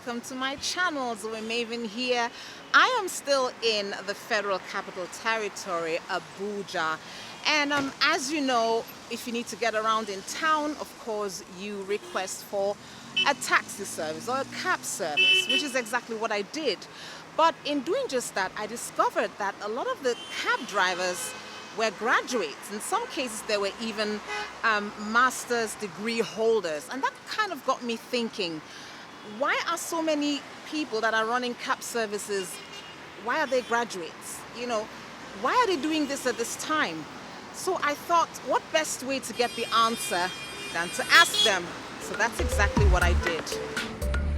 welcome to my channel. Zoe Maven here. I am still in the Federal Capital Territory, Abuja. And as you know, if you need to get around in town, of course, you request for a taxi service or a cab service, which is exactly what I did. But in doing just that, I discovered that a lot of the cab drivers were graduates. In some cases, they were even master's degree holders. And that kind of got me thinking, why are so many people that are running cab services, why are they graduates? You know, why are they doing this at this time? So I thought, what best way to get the answer than to ask them? So that's exactly what I did.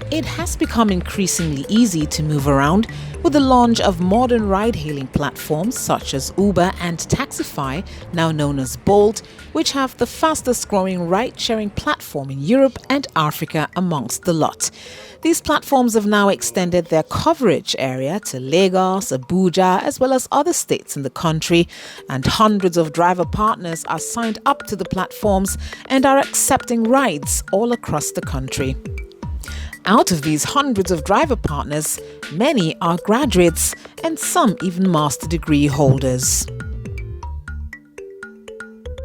It has become increasingly easy to move around with the launch of modern ride-hailing platforms such as Uber and Taxify, now known as Bolt, which have the fastest-growing ride-sharing platform in Europe and Africa amongst the lot. These platforms have now extended their coverage area to Lagos, Abuja, as well as other states in the country, and hundreds of driver partners are signed up to the platforms and are accepting rides all across the country. Out of these hundreds of driver partners, many are graduates and some even master degree holders.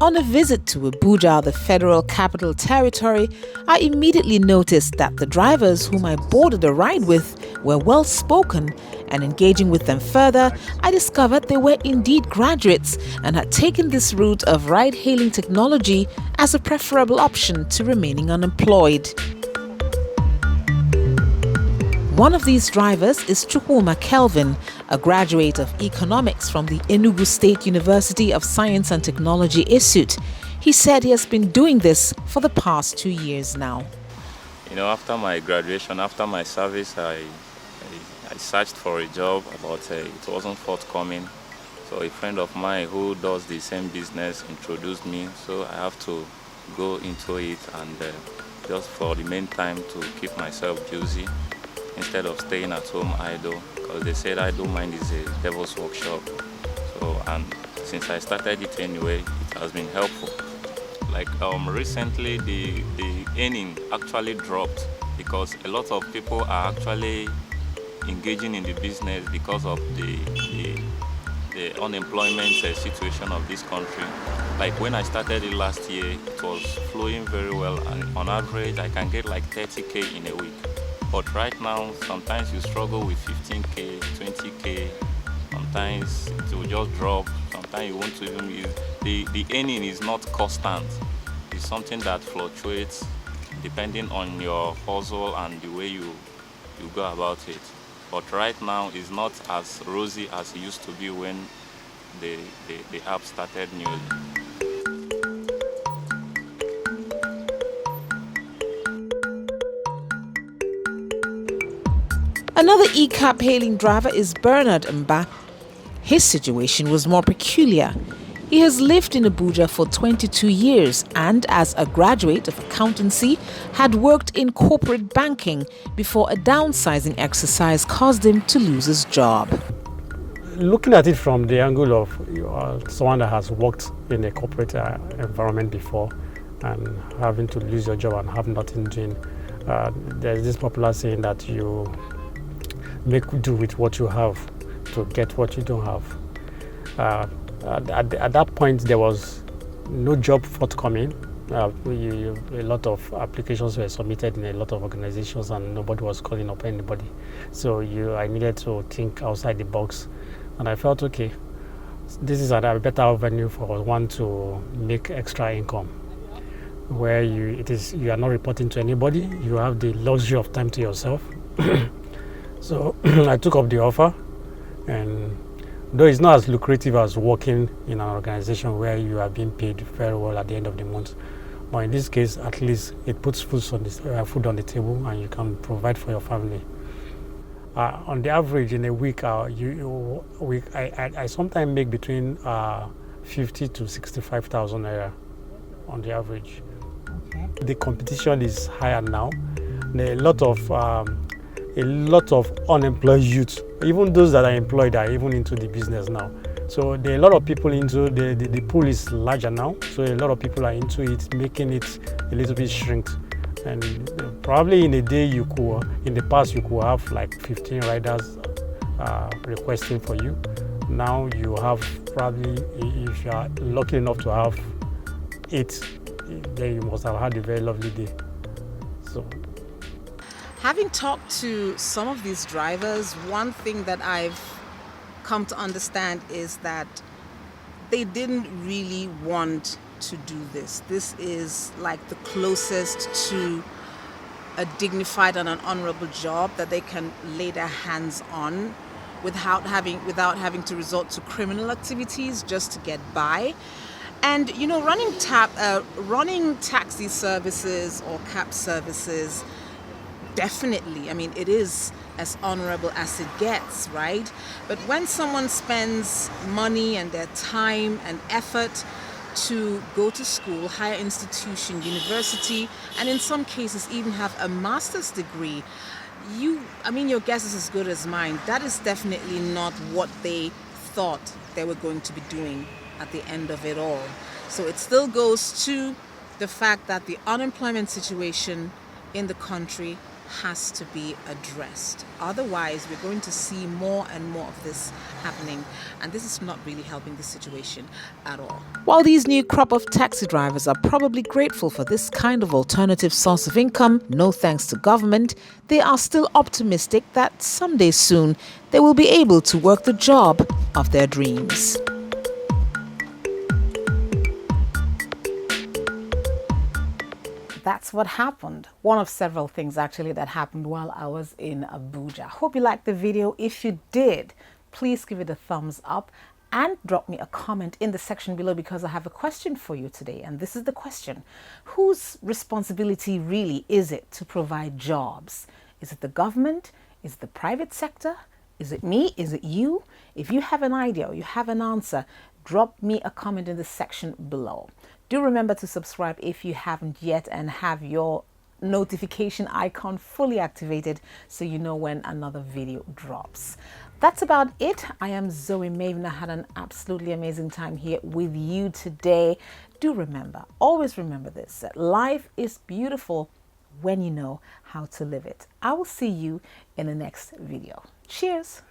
On a visit to Abuja, the Federal Capital Territory, I immediately noticed that the drivers whom I boarded a ride with were well spoken, and engaging with them further, I discovered they were indeed graduates and had taken this route of ride-hailing technology as a preferable option to remaining unemployed. One of these drivers is Chukwuma Kelvin, a graduate of economics from the Enugu State University of Science and Technology ISUT. He said he has been doing this for the past 2 years now. You know, after my graduation, after my service, I searched for a job, but it wasn't forthcoming. So a friend of mine who does the same business introduced me, so I have to go into it and just for the meantime to keep myself busy, instead of staying at home idle, because they said idle mind is a devil's workshop. So, and since I started it anyway, it has been helpful. Like recently, the earning actually dropped because a lot of people are actually engaging in the business because of the unemployment situation of this country. Like when I started it last year, it was flowing very well, and on average, I can get like 30K in a week. But right now, sometimes you struggle with 15K, 20K. Sometimes it will just drop. Sometimes you won't even use. The earning is not constant. It's something that fluctuates depending on your hustle and the way you go about it. But right now, it's not as rosy as it used to be when the app started newly. Another e-cab hailing driver is Bernard Mba. His situation was more peculiar. He has lived in Abuja for 22 years and, as a graduate of accountancy, had worked in corporate banking before a downsizing exercise caused him to lose his job. Looking at it from the angle of someone that has worked in a corporate environment before and having to lose your job and have nothing doing, there's this popular saying that you make do with what you have to get what you don't have. At that point, there was no job forthcoming. A lot of applications were submitted in a lot of organizations and nobody was calling up anybody. So I needed to think outside the box, and I felt, okay, this is a better avenue for one to make extra income, where you are not reporting to anybody. You have the luxury of time to yourself. So I took up the offer, and though it's not as lucrative as working in an organization where you are being paid very well at the end of the month, but in this case, at least it puts food on the table and you can provide for your family. On the average, in a week, I sometimes make between 50 to 65,000 naira on the average. Okay. The competition is higher now. There are a lot of unemployed youth, even those that are employed, are even into the business now. So there are a lot of people into the pool is larger now. So a lot of people are into it, making it a little bit shrink. And probably in a day in the past you could have like 15 riders requesting for you. Now you have probably, if you are lucky enough to have 8, then you must have had a very lovely day. So, having talked to some of these drivers, one thing that I've come to understand is that they didn't really want to do this. This is like the closest to a dignified and an honorable job that they can lay their hands on without having to resort to criminal activities just to get by. And you know, running taxi services or cab services, definitely, I mean, it is as honorable as it gets, right? But when someone spends money and their time and effort to go to school, higher institution, university, and in some cases even have a master's degree, your guess is as good as mine. That is definitely not what they thought they were going to be doing at the end of it all. So it still goes to the fact that the unemployment situation in the country has to be addressed. Otherwise, we're going to see more and more of this happening, and this is not really helping the situation at all. While these new crop of taxi drivers are probably grateful for this kind of alternative source of income, no thanks to government, they are still optimistic that someday soon they will be able to work the job of their dreams. That's what happened. One of several things actually that happened while I was in Abuja. Hope you liked the video. If you did, please give it a thumbs up and drop me a comment in the section below, because I have a question for you today. And this is the question: whose responsibility really is it to provide jobs? Is it the government? Is it the private sector? Is it me? Is it you? If you have an idea or you have an answer, drop me a comment in the section below. Do remember to subscribe if you haven't yet, and have your notification icon fully activated so you know when another video drops. That's about it. I am Zoe Maven. I had an absolutely amazing time here with you today. Do remember, always remember this, that life is beautiful when you know how to live it. I will see you in the next video. Cheers.